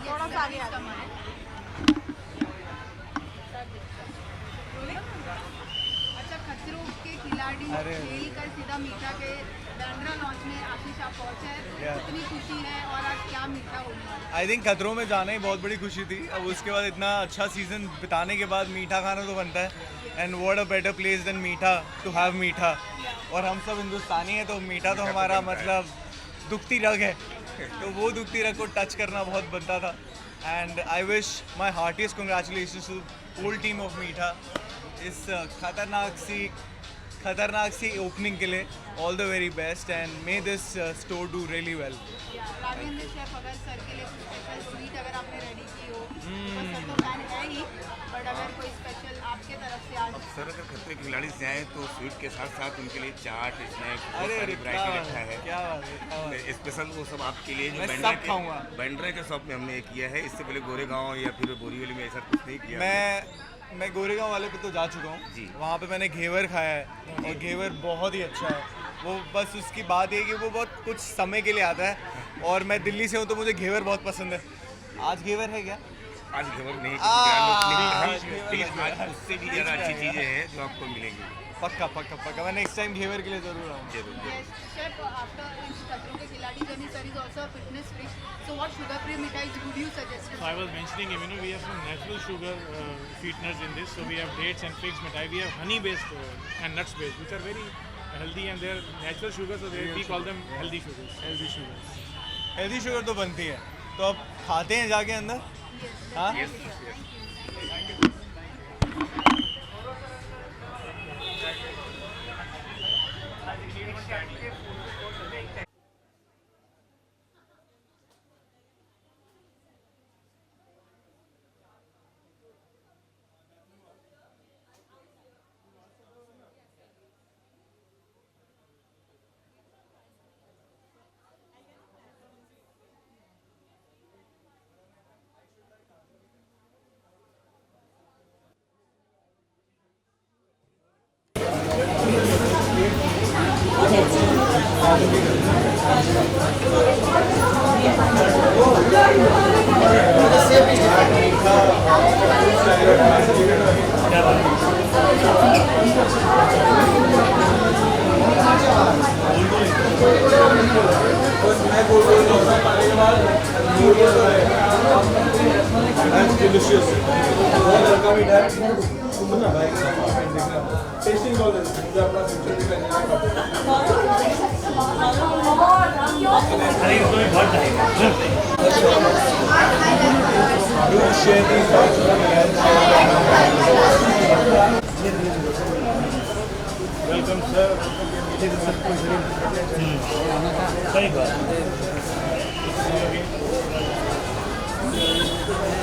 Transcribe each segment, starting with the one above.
थोड़ा सा आगे अच्छा, खतरों के खिलाड़ी खेल कर सीधा मीठा के बैंड्रा लॉन्च में आशीष आप पहुंचे हैं, कितनी खुशी है और आज क्या मीठा होगा? आई थिंक खतरों में जाना ही बहुत बड़ी खुशी थी। अब उसके बाद इतना अच्छा सीजन बिताने के बाद मीठा खाना तो बनता है, and what a better place than Meetha to have meetha. और हम सब हिंदुस्तानी हैं तो मीठा तो हमारा मतलब दुखती रग है, तो वो दुखती रग को टच करना बहुत बनता था। And I wish my heartiest congratulations to whole team of Meetha इस खतरनाक सी ओपनिंग के लिए। All the very best and may this store do really well. Raghavendra chef, अगर सर के लिए स्पेशल स्वीट अगर आपने रेडी की हो, सर तो फैन है ही, बट अगर कोई स्पेशल आपके तरफ से आज सर अगर खतरे के खिलाड़ी से आए तो स्वीट के साथ साथ उनके लिए चाट स्नैक अरे वैरायटी रखा है। क्या बात है, स्पेशल वो सब आपके लिए जो बैंड्रा के शॉप में हमने किया है। इससे पहले गोरेगांव या फिर बोरीवली में ऐसा कुछ नहीं किया। मैं गोरेगांव वाले पे तो जा चुका हूँ जी। वहाँ पे मैंने घेवर खाया है और घेवर बहुत ही अच्छा है। वो बस उसकी बात है कि वो बहुत कुछ समय के लिए आता है, और मैं दिल्ली से हूँ तो मुझे घेवर बहुत पसंद है। आज घेवर है क्या? आज घेवर नहीं, लेकिन आज उससे भी ज़्यादा अच्छी चीज़ें हैं जो आपको मिलेंगी। पक्का पक्का पक्का, मैं नेक्स्ट टाइम घेवर के लिए ज़रूर आऊँगा। शेफ, आफ्टर खतरों के खिलाड़ी journey, sir is also a fitness freak. So what sugar-free mithais would you suggest? So I was mentioning, we have some natural sugar sweeteners in this. So we have dates and figs mithai. We have honey-based and nuts-based, which are very healthy and they are natural sugars. So we call them healthy sugars. Healthy sugar तो बनती है, तो अब खाते हैं जाके अंदर। हाँ Welcome, sir. सही बात।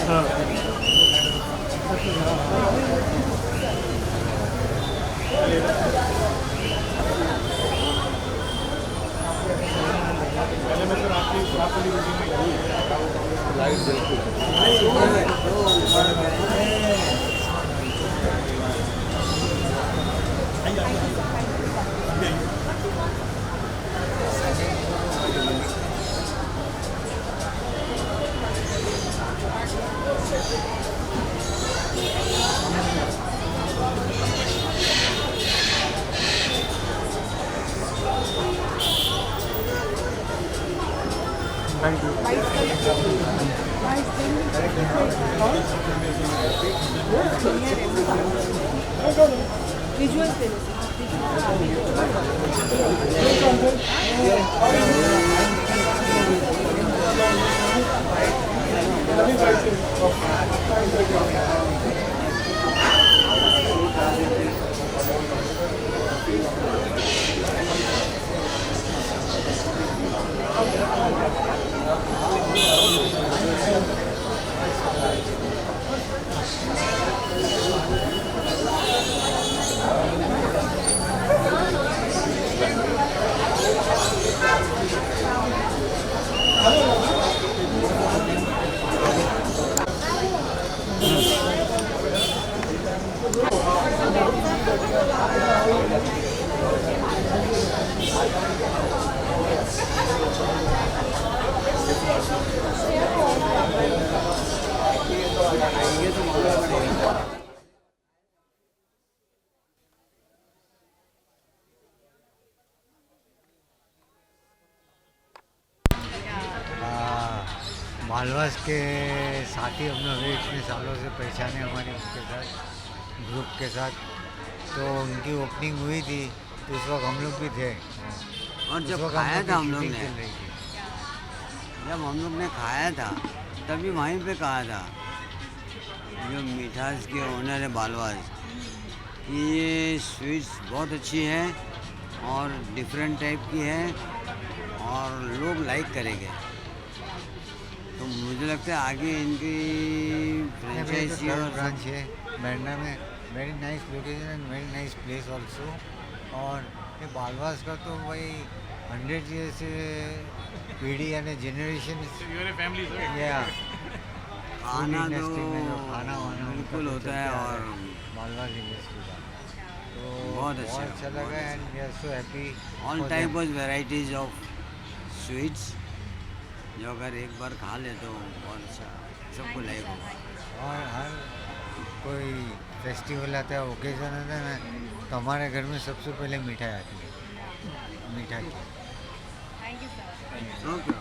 हाँ। पहले मैं सर आपकी वीडियो में लाइट बिल्कुल Thank you. Visuals बालवास के साथी हम लोग हैं, इतने सालों से पहचाने हमारे उनके साथ, ग्रुप के साथ। तो उनकी ओपनिंग हुई थी तो उस वक्त हम लोग भी थे। और उस जब वक्त खाया था हम लोग लोग की ने, shooting चल रही थी। जब हम लोग ने खाया था तभी वहीं पे कहा था जो मिठास के ओनर है बालवास कि ये स्वीट्स बहुत अच्छी है और डिफरेंट टाइप की है और लोग लाइक करेंगे। तो मुझे लगता है आगे इनकी फ्रेंचाइजी और ब्रांच है बैंड्रा में, very nice location and very nice place also. और ये बालवास का तो भाई 100 ईयर से पीढ़ी यानी generation You are a family, sir. या खाना तो इंडस्ट्री में जो खाना वाना उनका बिल्कुल तो होता है चलता और बालवास इंडस्ट्री का तो बहुत अच्छा अच्छा लगा and we are so happy. All type of varieties of sweets जो अगर एक बार खा ले तो बहुत अच्छा सबको लाइक होगा। और हर कोई फेस्टिवल आता है, ओकेजन आता है ना, तो हमारे घर में सबसे पहले मिठाई आती है, मिठाई। Thank you sir. ओके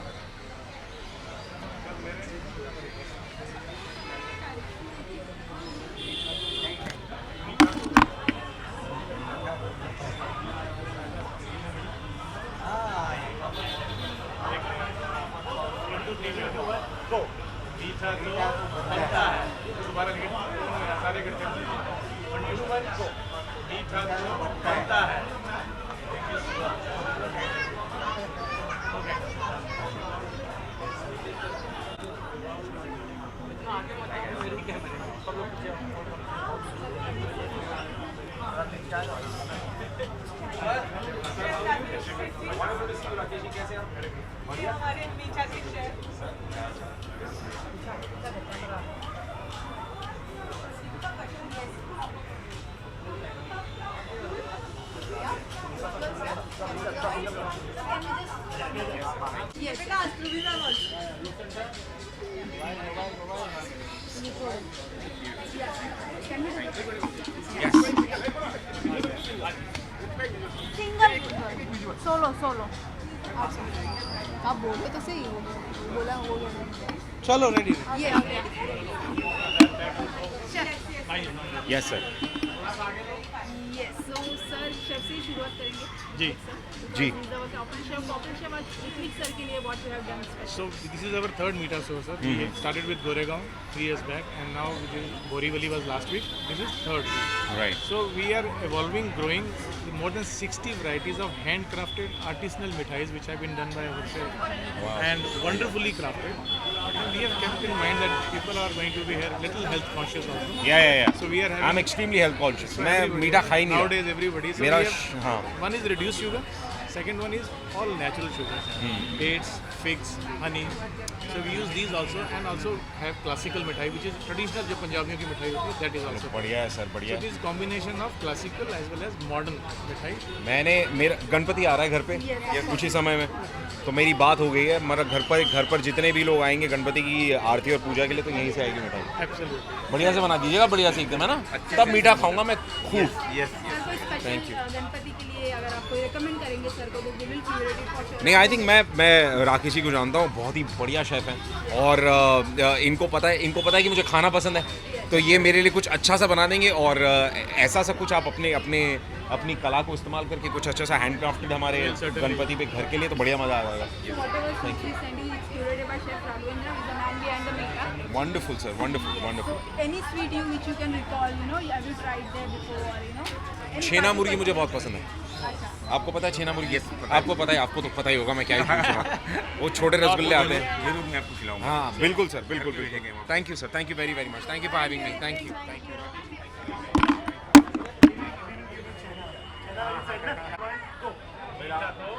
मीठा तो बनता है, दोबारा सारे करते हैं। 1, 2, 1 go। मीठा तो बनता है। हमारे मीठा के chef Yes, because we are also. Single, solo. आप बोलो तो सही, बोला हो गया। चलो रेडी। ये yes sir. Yes, so sir, chef से ही शुरुआत करेंगे। जी जी। कॉपरेट शेफ आज ऋत्विक सर के लिए what you have done special. So this is our third meetup show, sir. We started with Goregaon 3 years back, and now Borivali was last week. This is third week. Right. So we are evolving, growing with more than 60 varieties of handcrafted artisanal mithais, which have been done by ourselves and wonderfully crafted. And we have kept in mind that people are going to be here little health conscious also. या So we are having. I am extremely health conscious. So मैं everybody- मीठा खा ही नहीं Nowadays रहा। everybody. So मेरा we have, हाँ one is reduced sugar, second one is all natural sugar, dates, figs, honey. So we use these also, and also have classical mithai, which is traditional जो पंजाबियों की मिठाई होती है, that is also. बढ़िया है sir, बढ़िया So है। this combination of classical as well as modern मिठाई. मैंने मेरा गणपति आ रहा है घर पे ये कुछ ही समय में, तो मेरी बात हो गई है। मेरा घर पर जितने भी लोग आएंगे गणपति की आरती और पूजा के लिए, तो यहीं से आएगी मिठाई। Absolutely. बढ़िया से बना दीजिएगा, बढ़िया से एकदम, है ना? तब मीठा खाऊंगा मैं खूब। सर कोई स्पेशल गणपति के लिए अगर आप कोई रेकमेंड करेंगे सर को तो we will curate it for sure. नहीं, आई थिंक मैं राकेश जी को जानता हूँ, बहुत ही बढ़िया शेफ़ हैं और इनको पता है कि मुझे खाना पसंद है, तो ये मेरे लिए कुछ अच्छा सा बना देंगे। और ऐसा सा कुछ आप अपनी कला को इस्तेमाल करके कुछ अच्छा सा हैंडक्राफ्टेड हमारे गणपति पे घर के लिए, तो बढ़िया मज़ा आ जाएगा। Whatever food we send you is curated by Chef Raghavendra, who is the man behind the makeup. Wonderful sir, wonderful. So any sweet which you can recall, have you tried there before, any छेना मुर्गी particular- मुझे बहुत पसंद है। अच्छा, आपको पता है छेना मुर्गी? आपको पता है, आपको तो पता ही होगा, मैं क्या ही पूछ रहा हूँ। वो छोटे रसगुल्ले आते हैं। जरूर मैं आपको खिलाऊंगा। हाँ बिल्कुल सर, बिल्कुल। Thank you sir, thank you very very much, thank you for having me, thank you.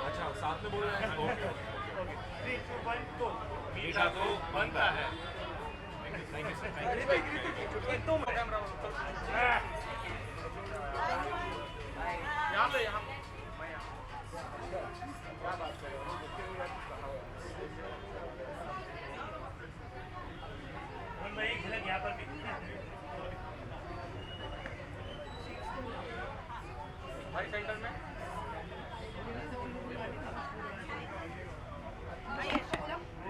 अच्छा, साथ में बोल रहे हैं। मीठा तो बनता है। Thank you sir,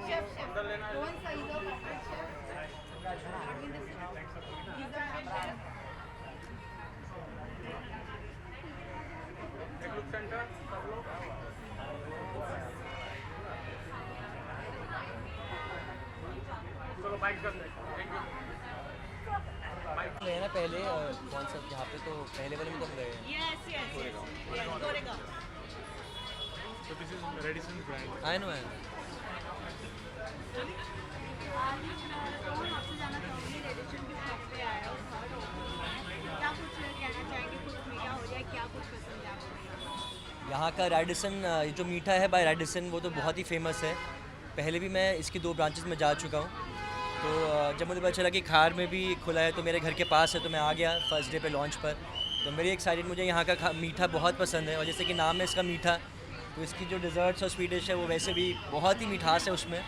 Chef, one size of गए ना पहले कौन सा यहाँ पे, तो पहले वाले में तो हम गए हैं। So this is Radisson brand. I know आपसे जाना चाहूँगी, रेडिसन की शॉप पे आया हूँ, क्या कुछ कहना चाहेंगे, कुछ मीठा हो जाए, क्या कुछ पसंद है आपको? यहाँ का रेडिसन जो मीठा है बाय रेडिसन वो तो बहुत ही फेमस है। पहले भी मैं इसकी 2 ब्रांचेस में जा चुका हूँ। तो जब मुझे पता चला कि खार में भी खुला है तो मेरे घर के पास है, तो मैं आ गया फर्स्ट डे पे लॉन्च पर। तो मेरी एक्साइटेड, मुझे यहाँ का मीठा बहुत पसंद है, और जैसे कि नाम है इसका मीठा, तो इसकी जो डिज़र्ट्स और स्वीट डिश है वो वैसे भी बहुत ही मिठास है उसमें,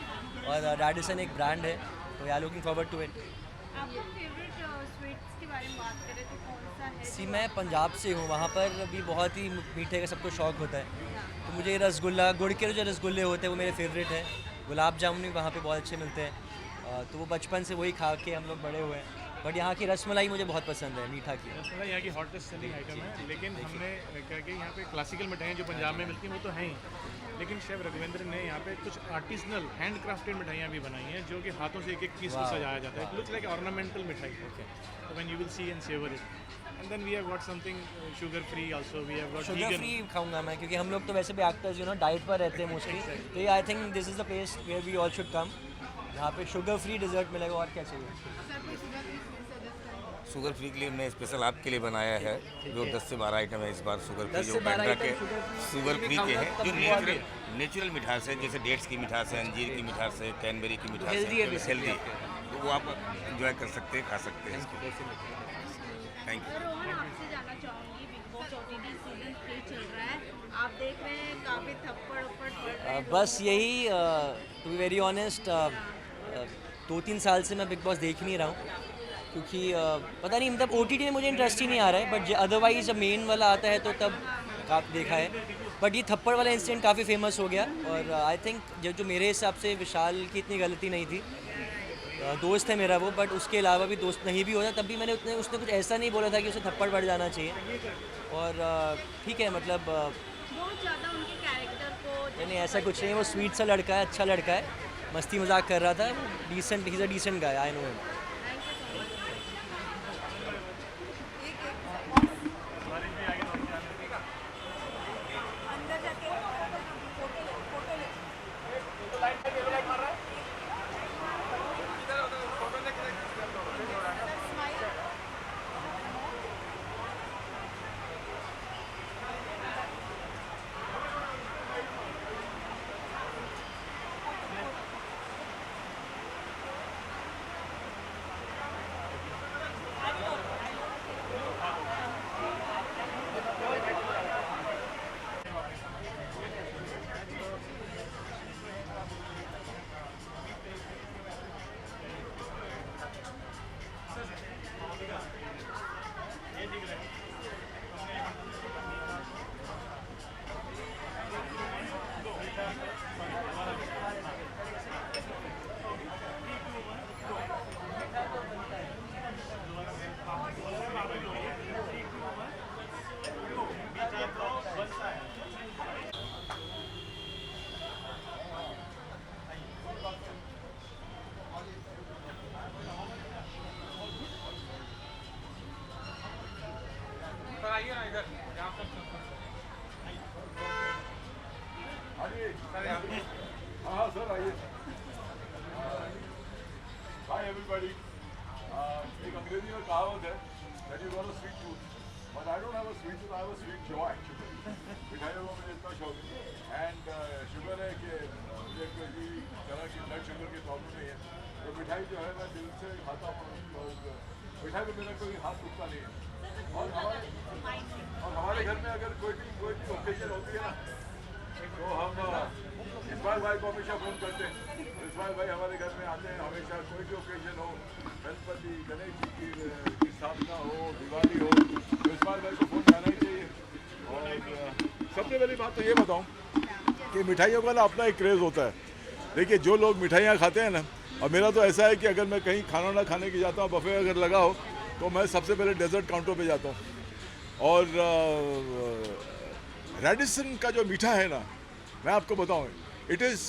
और रेडिसन एक ब्रांड है, तो या लुकिंग फॉरवर्ड टू इट। आपका फेवरेट स्वीट्स के बारे में बात करें तो कौन सा है? सी मैं पंजाब से हूँ, वहाँ पर भी बहुत ही मीठे का सबको शौक़ होता है। तो मुझे रसगुल्ला, गुड़ के जो रसगुल्ले होते हैं वो मेरे फेवरेट हैं। गुलाब जामुन भी वहाँ पे बहुत अच्छे मिलते हैं, तो वो बचपन से वही खा के हम लोग बड़े हुए हैं। बट यहाँ की रसमलाई मुझे बहुत पसंद है, मीठा की। रसमलाई यहाँ की हॉटेस्ट सेलिंग आइटम है, लेकिन हमने क्या कि यहाँ पे क्लासिकल मिठाइयाँ जो पंजाब में मिलती हैं वो तो हैं ही, लेकिन शेफ रघुवेंद्र ने यहाँ पे कुछ आर्टिसनल हैंड क्राफ्टेड मिठाइयाँ भी बनाई हैं, जो कि हाथों से एक एक पीस को सजाया जाता है। It looks like ornamental mithai, तो when you will see and savour it. And then we have got something sugar free also, we have got sugar free खाऊंगा मैं, क्योंकि हम लोग तो वैसे भी एक्टर्स डाइट पर रहते हैं मोस्टली, तो ये I think this is the place where we all should come, जहाँ पे शुगर फ्री डिज़र्ट मिलेगा। और क्या चाहिए? सर कोई शुगर फ्री स्वीट सजेस्ट करें? शुगर फ्री के लिए हमने स्पेशल आपके लिए बनाया है, जो 10 से 12 आइटम है इस बार शुगर फ्री, 10 जो से 12 बैंड्रा के आइटम शुगर फ्री के हैं, जो खाऊंगा नेचुरल मिठास है, जैसे डेट्स की मिठास है, अंजीर की मिठास है, कैनबेरी की मिठास हेल्दी है, है, हेल्दी है, तो वो आप इंजॉय कर सकते हैं, खा सकते हैं। Thank you. सर रोहन, आपसे जानना चाहूँगी, बिग बॉस OTT सीजन 3 चल रहा है, आप देख रहे हैं काफ़ी थप्पड़ उप्पड़ पड़ रहे हैं बस यही, टू बी वेरी ऑनेस्ट, 2-3 साल से मैं बिग बॉस देख ही नहीं रहा हूँ, क्योंकि पता नहीं, मतलब OTT में मुझे इंटरेस्ट ही नहीं आ रहा है। बट अदरवाइज जब मेन वाला आता है तो तब काफ़ी देखा है। बट ये थप्पड़ वाला इंसिडेंट काफ़ी फेमस हो गया, और आई थिंक जो मेरे हिसाब से विशाल की इतनी गलती नहीं थी, दोस्त है मेरा वो, बट उसके अलावा भी दोस्त नहीं भी होता तब भी उसने कुछ ऐसा नहीं बोला था कि उसे थप्पड़ पड़ जाना चाहिए। और ठीक है, मतलब बहुत ज़्यादा उनके कैरेक्टर को नहीं, ऐसा कुछ नहीं, वो स्वीट सा लड़का है, अच्छा लड़का है, मस्ती मजाक कर रहा था, decent, he is a decent guy, I know him. Hi everybody. एक अंग्रेजी में कहावत है that you got a sweet tooth, but I don't have a sweet tooth, I have a sweet jaw actually. मिठाइयों का मुझे इतना शौक है, and शुगर है कि मुझे किसी तरह की ब्लड शुगर की प्रॉब्लम नहीं है, तो मिठाई जो है मैं दिल से खाता हूँ, और मिठाई में मेरा कोई हाथ रुकता नहीं है। और हमारे घर में अगर कोई भी ओकेजन होती है ना, तो हम इस्माइल भाई को हमेशा फ़ोन करते हैं। इस्माइल भाई हमारे घर में आते हैं हमेशा, कोई भी ओकेजन हो, गणपति, गणेश जी की स्थापना हो, दिवाली हो, तो इस्माइल भाई को फ़ोन जाना ही चाहिए। और सबसे पहली बात तो ये बताऊं कि मिठाइयों का ना अपना एक क्रेज़ होता है। देखिए, जो लोग मिठाइयाँ खाते हैं ना, और मेरा तो ऐसा है कि अगर मैं कहीं खाना ना खाने की जाता हूँ, बफे अगर लगा हो, तो मैं सबसे पहले डेजर्ट काउंटर पे जाता हूँ। और रेडिसन का जो मीठा है ना, मैं आपको बताऊँ, it is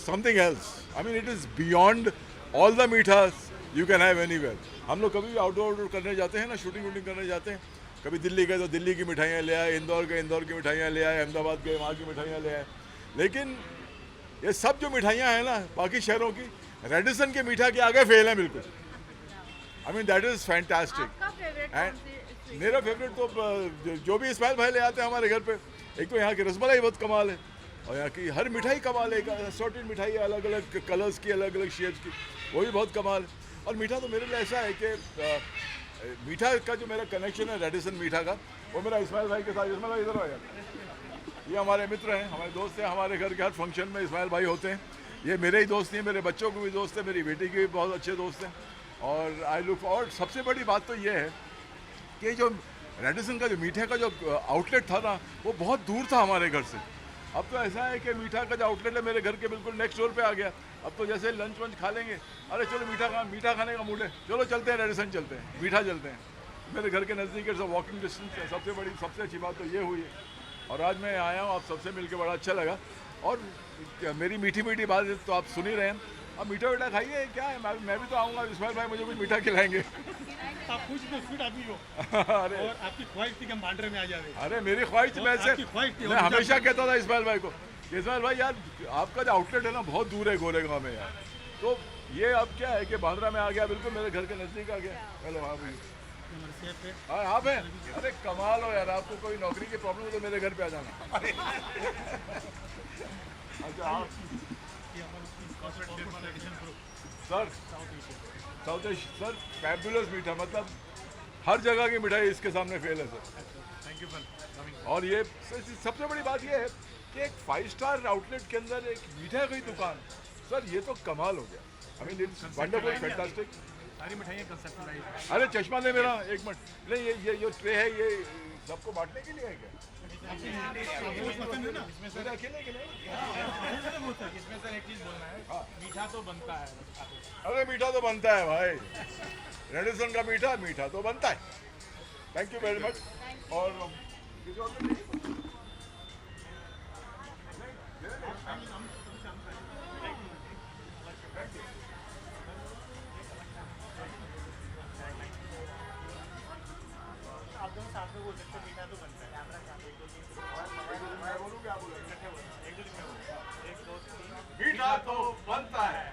something else. I mean, it is beyond all the मीठास यू कैन हैव एनीवेयर। हम लोग कभी भी आउटडोर करने जाते हैं ना, शूटिंग वूटिंग करने जाते हैं, कभी दिल्ली गए तो दिल्ली की मिठाइयाँ ले आए, इंदौर गए इंदौर की मिठाइयाँ ले आए, अहमदाबाद गए वहाँ की मिठाइयाँ ले आए। लेकिन ये सब जो मिठाइयाँ हैं ना बाकी शहरों की, रेडिसन के मीठा के आगे फेल है बिल्कुल। I mean that is fantastic. आपका फेवरेट एंड कौन सी? मेरा फेवरेट तो जो भी इस्माइल भाई ले आते हैं हमारे घर पे, एक तो यहाँ की रसमलाई बहुत कमाल है और यहाँ की हर मिठाई कमाल है, असॉर्टेड मिठाई है, अलग अलग कलर्स की, अलग अलग शेप्स की, वो भी बहुत कमाल है। और मीठा तो मेरे लिए ऐसा है कि मीठा का जो मेरा कनेक्शन है रेडिसन मीठा का, वो मेरा इस्माइल भाई के साथ। इस्माइल भाई इधर आ यार, ये हमारे मित्र हैं, हमारे दोस्त हैं, हमारे घर के हर फंक्शन में इस्माइल भाई होते हैं। ये मेरे ही दोस्त नहीं, मेरे बच्चों को भी दोस्त है, मेरी बेटी के भी बहुत अच्छे दोस्त हैं। और आई लुक, और सबसे बड़ी बात तो ये है कि जो रेडिसन का जो मीठे का जो आउटलेट था ना, वो बहुत दूर था हमारे घर से। अब तो ऐसा है कि मीठा का जो आउटलेट है मेरे घर के बिल्कुल नेक्स्ट डोर पे आ गया। अब तो जैसे लंच वंच खा लेंगे, अरे चलो मीठा खाने का मूड है, चलो चलते हैं रेडिसन चलते हैं, मीठा चलते हैं। मेरे घर के नज़दीक है, वॉकिंग डिस्टेंस है। सबसे अच्छी बात तो ये हुई है। और आज मैं आया हूँ, आप सबसे मिलकर बड़ा अच्छा लगा। और मेरी मीठी मीठी बात तो आप सुन ही रहे हैं। अब मीठा वीठा खाइए, क्या है, मैं भी तो आऊँगा, इस्माइल भाई मुझे कुछ मीठा खिलाएंगे। आप कुछ तो स्वीट आदमी हो अरे और आपकी ख्वाहिश थी कि हम बांद्रा में आ जाए। अरे मेरी ख्वाहिश मैं हमेशा कहता था इस्माइल भाई को, इस्माइल भाई यार आपका जो आउटलेट है ना बहुत दूर है गोरेगांव में यार। तो ये अब क्या है कि बांद्रा में आ गया, बिल्कुल मेरे घर के नज़दीक आ गया। हेलो हाँ भाई, हाँ आप हैं? अरे कमाल हो यार, आपको कोई नौकरी की प्रॉब्लम हो तो मेरे घर पे आ जाना। अच्छा आप सर साउथ सर फैबुलस मीठा, मतलब हर जगह की मिठाई इसके सामने फेल है sir. Thank you for coming. और ये सबसे बड़ी बात ये है कि एक 5 स्टार आउटलेट के अंदर एक मीठा की दुकान, सर ये तो कमाल हो गया। I mean it's wonderful, fantastic. सारी मिठाइयाँ कंसेप्चुअलाइज। अरे चश्मा दे मेरा एक मिनट। नहीं ये जो ट्रे है ये सबको बांटने के लिए है क्या? इसमें सर अकेले के लिए? इसमें सर एक चीज़ बोलना है, मीठा तो बनता है। अरे मीठा तो बनता है भाई, रेडिसन का मीठा तो बनता है। Thank you very much. और किसी और को नहीं? आप दोनों साथ में बोल सकते हैं, मीठा तो बनता है। मैं बोलूँ क्या बोलूँ? एक दो दिन में बोलो। 1 2 3 मीठा तो बनता है।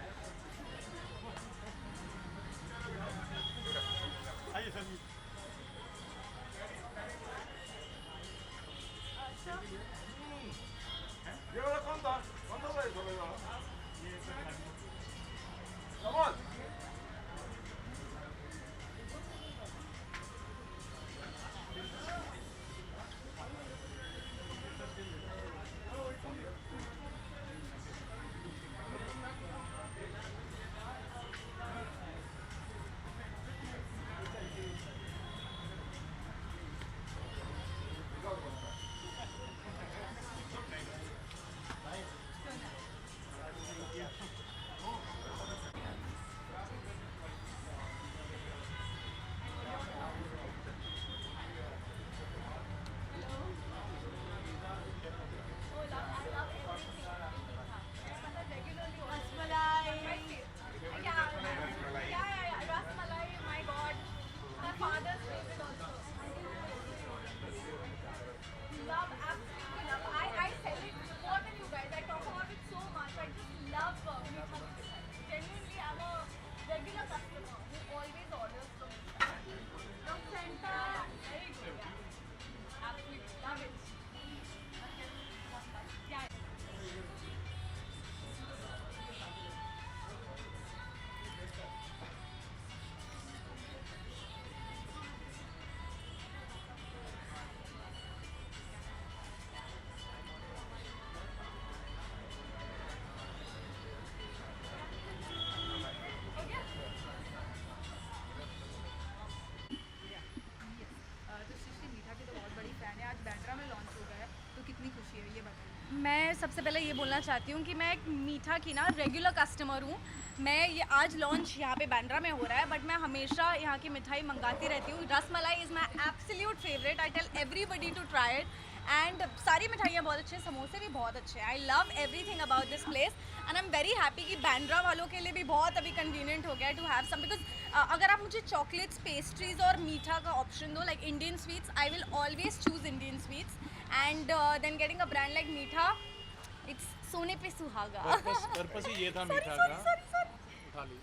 आइए सर। ये वाला कौन था भाई? कमाल। मैं सबसे पहले ये बोलना चाहती हूँ कि मैं एक मीठा की ना रेगुलर कस्टमर हूँ। मैं ये आज लॉन्च यहाँ पे बांद्रा में हो रहा है, बट मैं हमेशा यहाँ की मिठाई मंगाती रहती हूँ। Rasmalai is my absolute favourite. I tell everybody to try it and सारी मिठाइयाँ बहुत अच्छी हैं, समोसे भी बहुत अच्छे हैं. I love everything about this place and I am very happy कि बांद्रा वालों के लिए भी बहुत अभी कन्वीनियंट हो गया टू हैव सम, बिकॉज अगर आप मुझे चॉकलेट्स, पेस्ट्रीज और मीठा का ऑप्शन दो, like Indian sweets, I will always choose Indian sweets and then getting a brand like Meetha, it's सोने पे सुहागा. पर्पस ही ये था मीठा का. उठा ली.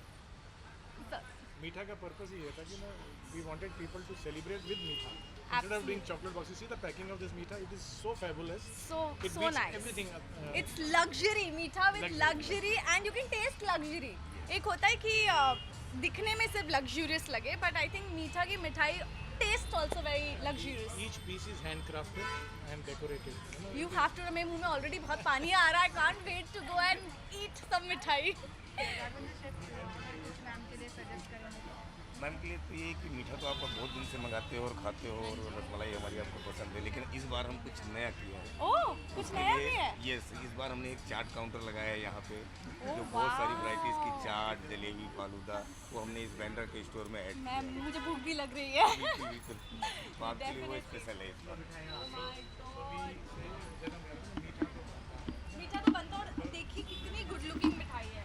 मीठा का पर्पस ही ये था कि ना we wanted people to celebrate with meetha instead of doing chocolate boxes. See the packing of this meetha, it is so fabulous, so nice. Everything it's luxury, meetha with luxury and you can taste luxury. एक होता है कि दिखने में सिर्फ luxurious लगे, but I think मीठा की मिठाई taste also very luxurious. Each piece is handcrafted and decorated, you have to, मेरे मुंह में already बहुत पानी आ रहा है. I can't wait to go and eat some मिठाई. मैम के लिए तो ये कि मीठा तो आप बहुत दिन से मंगाते हो और खाते हो और रसमलाई हमारी आपको पसंद है, लेकिन इस बार हम कुछ नया किए हैं. ओह, कुछ नया भी है? यस, इस बार हमने एक चाट काउंटर लगाया है यहाँ पे, जो बहुत वाह. सारी वैरायटीज़ की चाट, जलेबी, फालूदा, वो हमने इस बांद्रा के स्टोर में ऐड किया है. मुझे भूख भी लग रही है. बिल्कुल तो आपके लिए वो स्पेशल है इस बार. मीठा तो बनता, और देखिए कितनी गुड लुकिंग मिठाई है.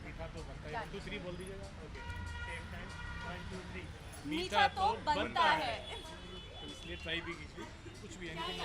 मीठा तो बनता है. 1 2 3 बोल दीजिएगा. Okay, same time 1 2 3. मीठा तो बनता है. तो इसलिए ट्राई भी कीजिए, कुछ भी anything.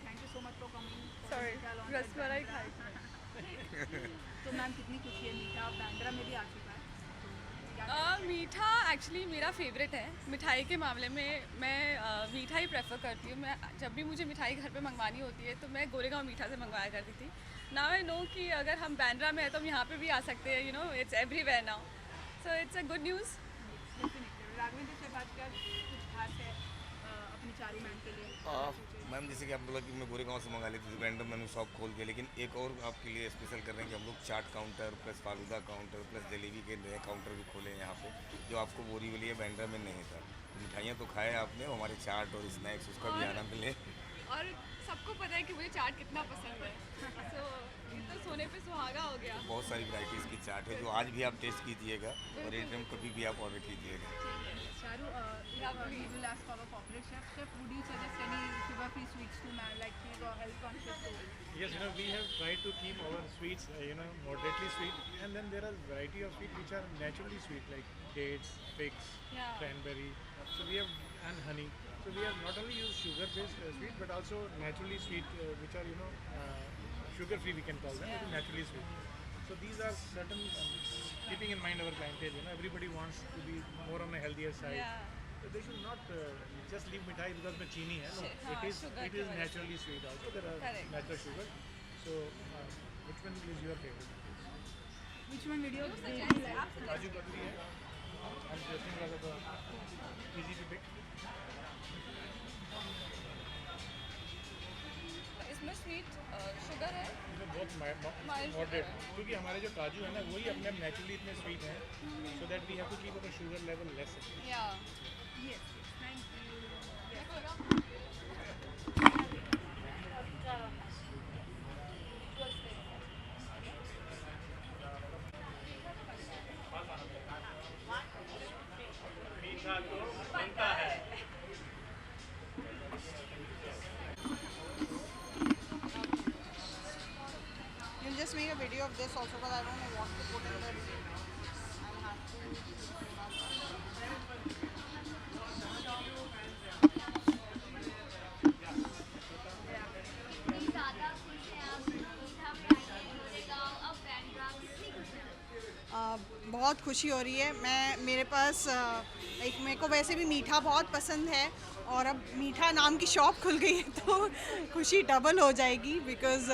Thank you so much for coming. Sorry, rasmalai खाई. तो मैम कितनी खुशी है, मीठा बांद्रा में भी आ चुका है. मीठा एक्चुअली मेरा फेवरेट है. मिठाई के मामले में मैं मीठा ही प्रेफर करती हूँ. मैं जब भी मुझे मिठाई घर पे मंगवानी होती है तो मैं गोरेगांव मीठा से मंगवाया करती थी. नाउ आई नो कि अगर हम बांद्रा में हैं तो हम यहाँ पे भी आ सकते हैं. You know, it's everywhere now, so it's a good news. Raghavendra से बात कर, कुछ खास है अपनी चारी मैम के लिए? मैम जैसे कि आप बोला कि मैं गोरेगांव से मंगा लेती थी, रैंडम मैंने शॉप खोल के, लेकिन एक और आपके लिए स्पेशल कर रहे हैं कि हम लोग chaat counter plus falooda counter plus jalebi के नए काउंटर भी खोले हैं यहाँ पे, जो आपको बोरीवली या बांद्रा में नहीं था. मिठाइयाँ तो खाए आपने, हमारे चाट और स्नैक्स उसका भी आनंद लें. और सबको पता है कि मुझे चाट कितना पसंद है, सो ये तो सोने पे सुहागा हो गया. बहुत सारी वैराइटीज़ की चाट है जो आज भी आप टेस्ट कीजिएगा और एकदम कभी भी आप ऑर्डर कीजिएगा. Charu, we will ask our corporate chef. Chef, would you suggest any sugar-free sweets to man, like he's health conscious? Yes, you know, we have tried to keep our sweets, moderately sweet, and then there are variety of sweets which are naturally sweet, like dates, figs, cranberry. So we have, and honey. So we have not only used sugar-based sweet, but also naturally sweet, which are sugar-free. We can call them, but naturally sweet. So these are certain, keeping in mind our clientele. Everybody wants to be more on the healthier side. So they should not just leave mithai because में चीनी है. No, it is naturally sweet also. There are natural sugar. So which one is your favorite? Which one video? Kaju Katli है. I'm suggesting rather the easy to pick. इसमें sweet sugar है, बहुत moderate, क्योंकि हमारे जो काजू है ना वही अपने आप नेचुरली इतने स्वीट हैं, so that we have to keep our sugar level less. Yes, thank you. मीठा तो बनता है. video of this also, but I don't know what to put in the reel. I'll have बहुत खुशी हो रही है। मेरे पास एक मेरे को वैसे भी मीठा बहुत पसंद है और अब मीठा नाम की शॉप खुल गई है तो खुशी डबल हो जाएगी बिकॉज़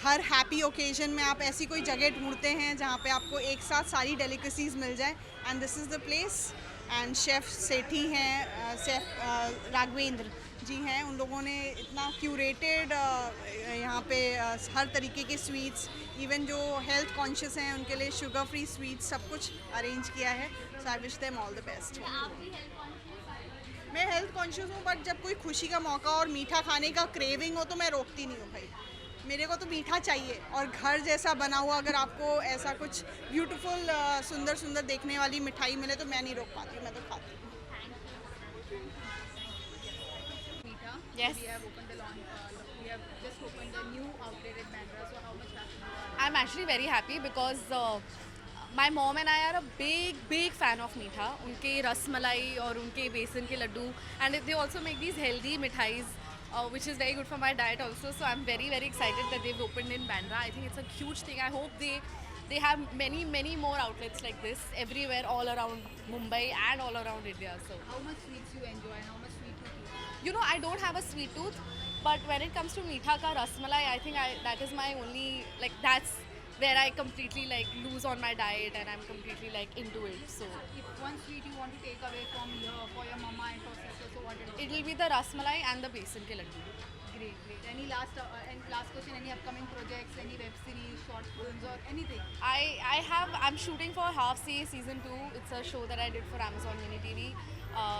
हर हैप्पी ओकेजन में आप ऐसी कोई जगह ढूंढते हैं जहाँ पे आपको एक साथ सारी डेलिकेसीज़ मिल जाए and this is the place. And chef Sethi हैं, शेफ़ राघवेंद्र जी हैं, उन लोगों ने इतना क्यूरेटेड यहाँ पे हर तरीके के स्वीट्स, इवन जो हेल्थ कॉन्शियस हैं उनके लिए शुगर फ्री स्वीट्स सब कुछ अरेंज किया है। So I wish them all the best. मैं हेल्थ कॉन्शियस हूँ बट जब कोई खुशी का मौका और मीठा खाने का क्रेविंग हो तो मैं रोकती नहीं हूँ भाई, मेरे को तो मीठा चाहिए। और घर जैसा बना हुआ अगर आपको ऐसा कुछ ब्यूटीफुल सुंदर सुंदर देखने वाली मिठाई मिले तो मैं नहीं रोक पाती, मैं तो खाती हूँ। Yes. We have opened the launch. We have just opened a new outlet at Bandra. So how much happy? I'm actually very happy because my mom and I are a big fan of मीठा, उनके रसमलाई और उनके बेसन के लड्डू, and they also make these healthy मिठाईज which is very good for my diet also. So I'm very excited that they've opened in Bandra. I think it's a huge thing. I hope they have many more outlets like this everywhere, all around Mumbai and all around India. So How much sweets you enjoy and how much sweet you eat? you know, I don't have a sweet tooth, but when it comes to meetha ka rasmalai, I think that is my only, like, that's where I completely like lose on my diet and I'm completely like into it. So If one sweet you want to take away from here for your mama and for sister, so what it will be the rasmalai and the besan ke laddu. Great. Any last question? Any upcoming projects? Any web series, short films, or anything? I'm shooting for Half C season 2. It's a show that I did for Amazon Mini TV.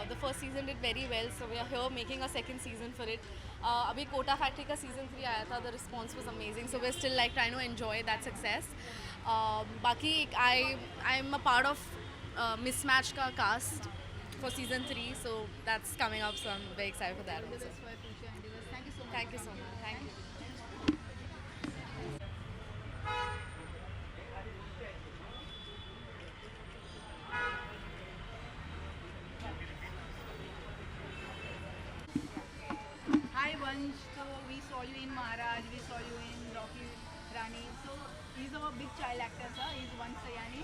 The first season did very well, so we are here making a second season for it. Abhi Kota Factory ka season 3 aaya tha. The response was amazing, so we're still like trying to enjoy that success. Baki I'm a part of Mismatch ka cast for season 3, so that's coming up, so I'm very excited for that All the also. best for your future endeavors. Thank you so much. Thank you so much. Thank you. Hi Vansh, so we saw you in Maharaj, we saw you in Rocky Rani. So he's a big child actor, sir. He's Vansh Sayani.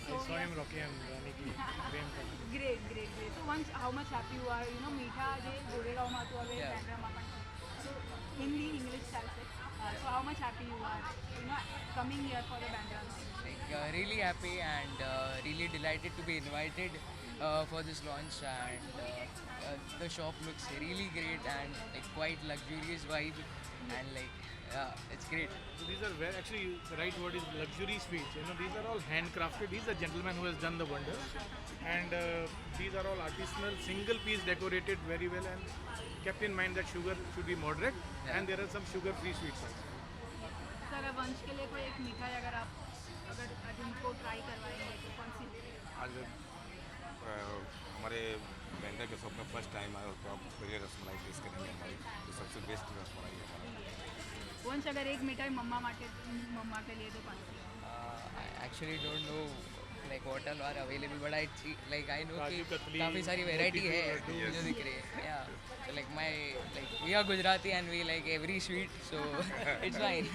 So I saw him Rocky and Rani ki prem kahaani. Great. So Vansh, how much happy you are? You know, Meetha je Goregaon ma to always Bandra ma. So Hindi, English style se. So how much happy you are? You know, coming here for the Bandra. Really happy and really delighted to be invited for this launch, and the shop looks really great and like quite luxurious vibe, and like it's great. So these are very, actually the right word is luxury sweets. You know, these are all handcrafted. He's a gentleman who has done the wonders, and these are all artisanal, single piece decorated very well and kept in mind that sugar should be moderate, and there are some sugar-free sweets also. Sir वंश के लिए कोई एक मिठाई अगर जिनको try करवाएंगे तो कौन सी? आज हमारे बैंड्रा के शॉप में फर्स्ट टाइम आए हो तो आप पहले रसमलाई टेस्ट करेंगे हमारी, तो सबसे बेस्ट रसमलाई है हमारा। वंश अगर एक मिठाई मम्मा के लिए तो कौन सी? I actually don't know like what all are available, but I know काजू कि कतली, काफ़ी सारी variety है Yes. जो दिख रही है. Yeah. So like we are Gujarati and we like every sweet, so it's fine.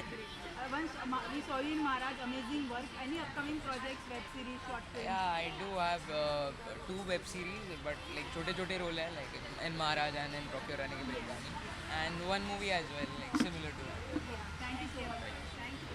Once we saw you in Maharaj, amazing work. Any upcoming projects, web series, short films? Yeah, I do have 2 web series, but like छोटे role है, like in Maharaj and in Rocky Rani ki Prem, and 1 movie as well, like similar to that. Thank you so much. Thank you.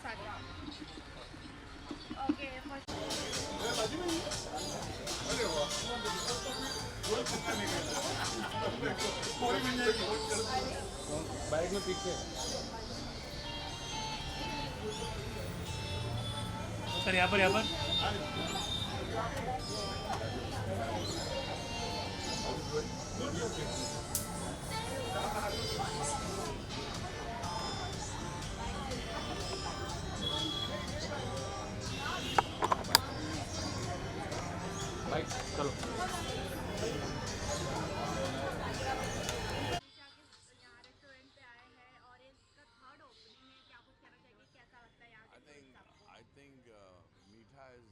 Sagar. Okay bike में पीछे sir यहाँ पर bike चलो। I think Meetha is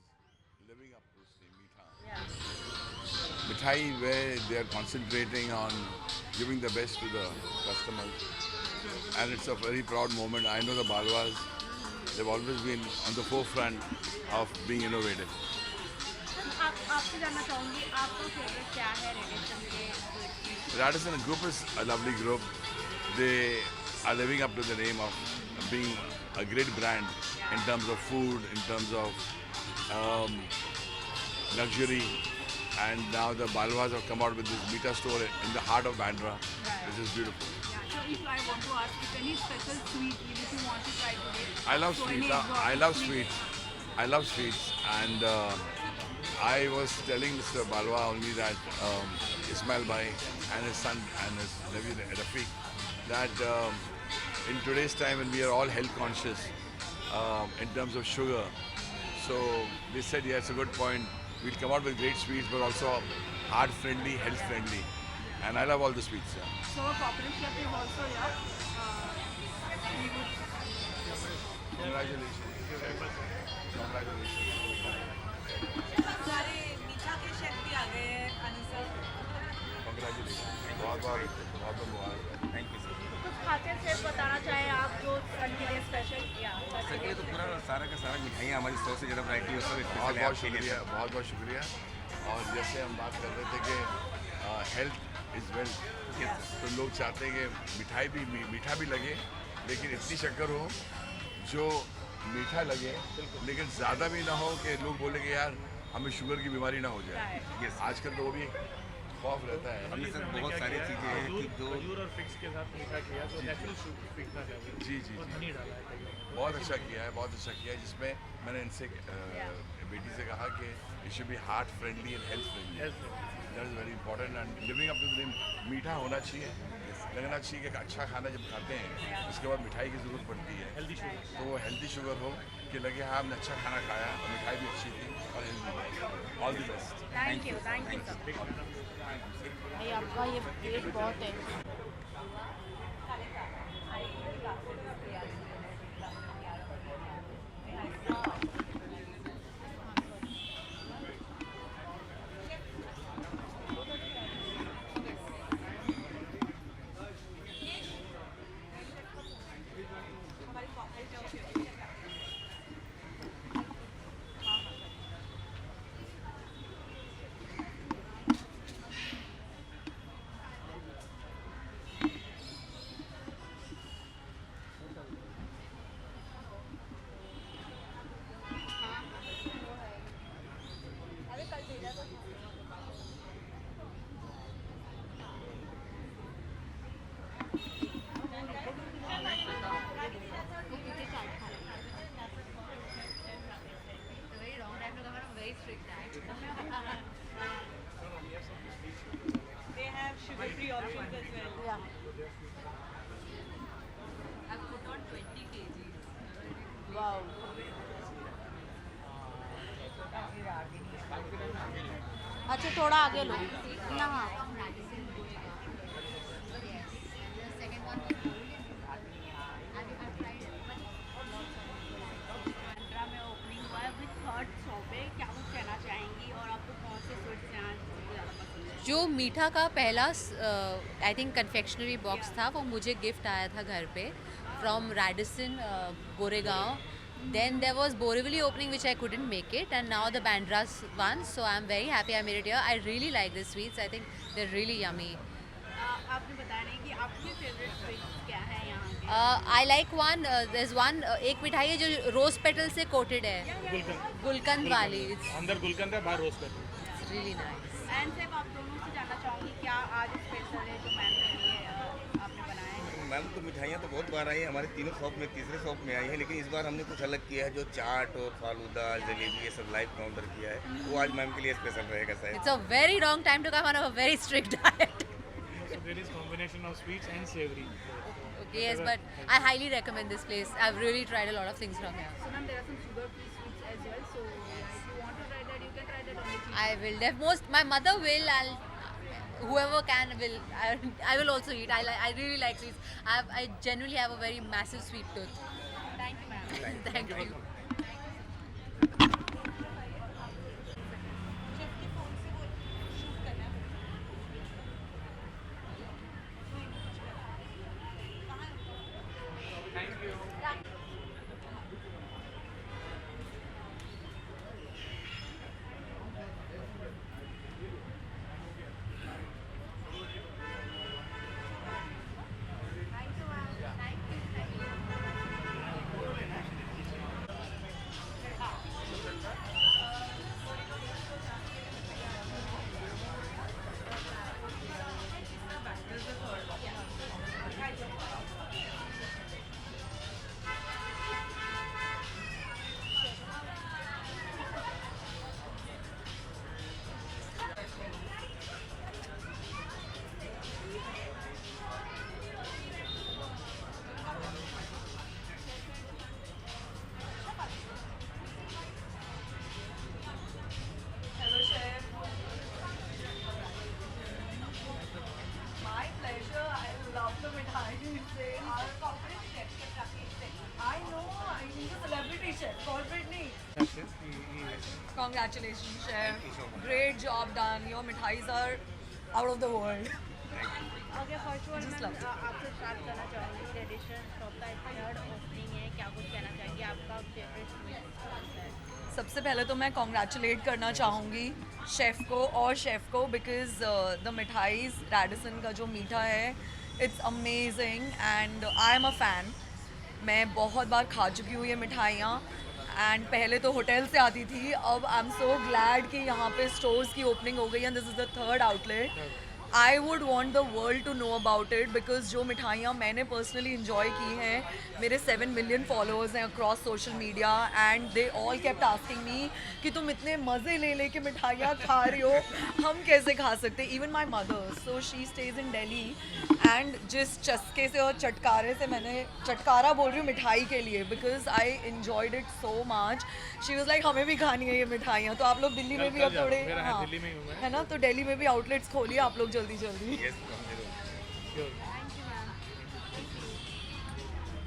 living up to its name, Meetha. Mithai, where they are concentrating on giving the best to the customers, and it's a very proud moment. I know the Balwas, they've always been on the forefront of being innovative. आपसे जानना चाहूँगी आपका favourite क्या है Radisson के? Radisson Group is a lovely group. They are living up to the name of being a great brand in terms of food, in terms of luxury, and now the Balwas have come out with this Meetha store in the heart of Bandra, which is beautiful. So if I want to ask, if any special sweet which you want to try today? I love So sweets. any I exotic love sweet? sweets. I love sweets, and I was telling Mr. Balwa only that Ismail Bhai and his son and his nephew Rafiq that in today's time when we are all health conscious in terms of sugar, so they said, yeah, it's a good point. We'll come out with great sweets, but also heart friendly, health friendly, and I love all the sweets. Yeah. So a corporate chef is also here. We would Congratulations. Congratulations. सारे मीठा के chef भी आ गए हैं आनंद sir. Congratulations. बहुत मुबारक। Thank you sir. कुछ खासियत से बताना चाहें आप जो सन के लिए स्पेशल किया? सर ये तो पूरा सारा का सारा मिठाइयाँ हमारी 100 से ज़्यादा वैरायटी है सर। बहुत बहुत शुक्रिया, बहुत बहुत शुक्रिया। और जैसे हम बात कर रहे थे कि हेल्थ इज़ वेल्थ, तो लोग चाहते हैं कि मिठाई भी मीठा भी लगे, लेकिन इतनी शक्कर हो जो मीठा लगे, लेकिन ज़्यादा भी ना हो कि लोग बोले कि यार हमें शुगर की बीमारी ना हो जाए। Yes. आजकल तो वो भी खौफ रहता है। हमने सर बहुत सारी चीज़ें हैं कि जो खजूर और फिक्स के साथ मीठा किया जो नेचुरल स्वीटनेस है वो। जी जी और जी हनी डाला है कहीं। बहुत अच्छा किया है, बहुत अच्छा किया है, जिसमें मैंने इनसे बेटी से कहा कि it should be heart friendly and health friendly. That is very important and living up to the name. मीठा होना चाहिए, लगना चाहिए कि अच्छा खाना जब खाते हैं उसके बाद मिठाई की ज़रूरत पड़ती है, हेल्दी शुगर। तो वो हेल्दी शुगर हो कि लगे हाँ हमने अच्छा खाना खाया और मिठाई भी अच्छी थी और healthy. All the best. Thank you sir. भाई आपका ये प्लेट बहुत है। They have sugar-free options as well. Yeah. I've put on 20 kgs. Wow. अच्छा थोड़ा आगे लो। यहाँ। बांद्रा में ओपनिंग हुआ है विद थर्ड शॉप है, क्या कुछ कहना चाहेंगी और आपको कौन से स्वीट्स यहाँ सबसे ज़्यादा पसंद है? जो मीठा का पहला आई थिंक कन्फेक्शनरी बॉक्स था वो मुझे गिफ्ट आया था घर पे from Radisson Goregaon. Then there was Borivali opening which I couldn't make it, and now the Bandra's one, so I'm very happy I made it here. I really like the sweets. I think they're really yummy. आपने बताया नहीं कि आपके favourite sweets क्या है यहाँ I like one there's one एक मिठाई है जो रोज पेटल से कोटेड है, गुलकंद गुलकंद वाली. अंदर गुलकंद है, बाहर rose petal. It's really nice. And सिर्फ आप दोनों से जानना चाहूँगी क्या आज स्पेशल है जो मैम के लिए आपने बनाया है? मैम तो मिठाइयाँ तो बहुत बार आई हैं हमारे तीनों शॉप में, तीसरे शॉप में आई है, लेकिन इस बार हमने कुछ अलग किया है, जो चाट और फालूदा जलेबी ये सब लाइव काउंटर किया है, वो आज मैम के लिए स्पेशल रहेगा शायद. It's a very wrong time to come on a very strict diet. So there is combination of sweets and savory. Okay, yes, but I highly recommend this place. I've really tried a lot of things from here. So ma'am, there are some sugar-free sweets as well. So if you want to try that, you can try that on the cheap. I will. My mother will. Whoever can will. I will also eat. I really like sweets. I genuinely have a very massive sweet tooth. Thank you, ma'am. Thank you. Congratulations, chef. Great job done. Your mithais are out of the world. Okay, first one, Just मैं loved it. आपसे start करना चाहूँगी. Tradition shop का third opening है, क्या कुछ कहना चाहेंगे? आपका फेवरेट स्वीट कौन सा है? सबसे पहले तो मैं कॉन्ग्रेचुलेट करना चाहूँगी शेफ़ को और शेफ़ को बिकॉज द मिठाईज रैडिसन का जो मीठा है it's amazing and I am a fan. मैं बहुत बार खा चुकी हूँ ये मिठाइयाँ एंड पहले तो होटल से आती थी. अब आई एम सो ग्लैड कि यहाँ पे स्टोर्स की ओपनिंग हो गई and this is the third outlet. I would want the world to know about it because जो मिठाइयाँ मैंने पर्सनली इन्जॉय की हैं, मेरे 7 मिलियन फॉलोअर्स हैं across social media and they all kept asking me कि तुम इतने मज़े ले लेके मिठाइयाँ खा रही हो, हम कैसे खा सकते. Even my mother, so she stage in Delhi and जिस चस्के से और चटकारे से, मैंने चटकारा बोल रही हूँ मिठाई के लिए because I enjoyed it so much. She was like हमें भी खानी है ये मिठाइयाँ. तो आप लोग दिल्ली में भी अब थोड़े, हाँ है ना, तो दिल्ली में भी आउटलेट्स खोलिए आप लोग जल्दी जल्दी. Yes, हम जरूर. Sure.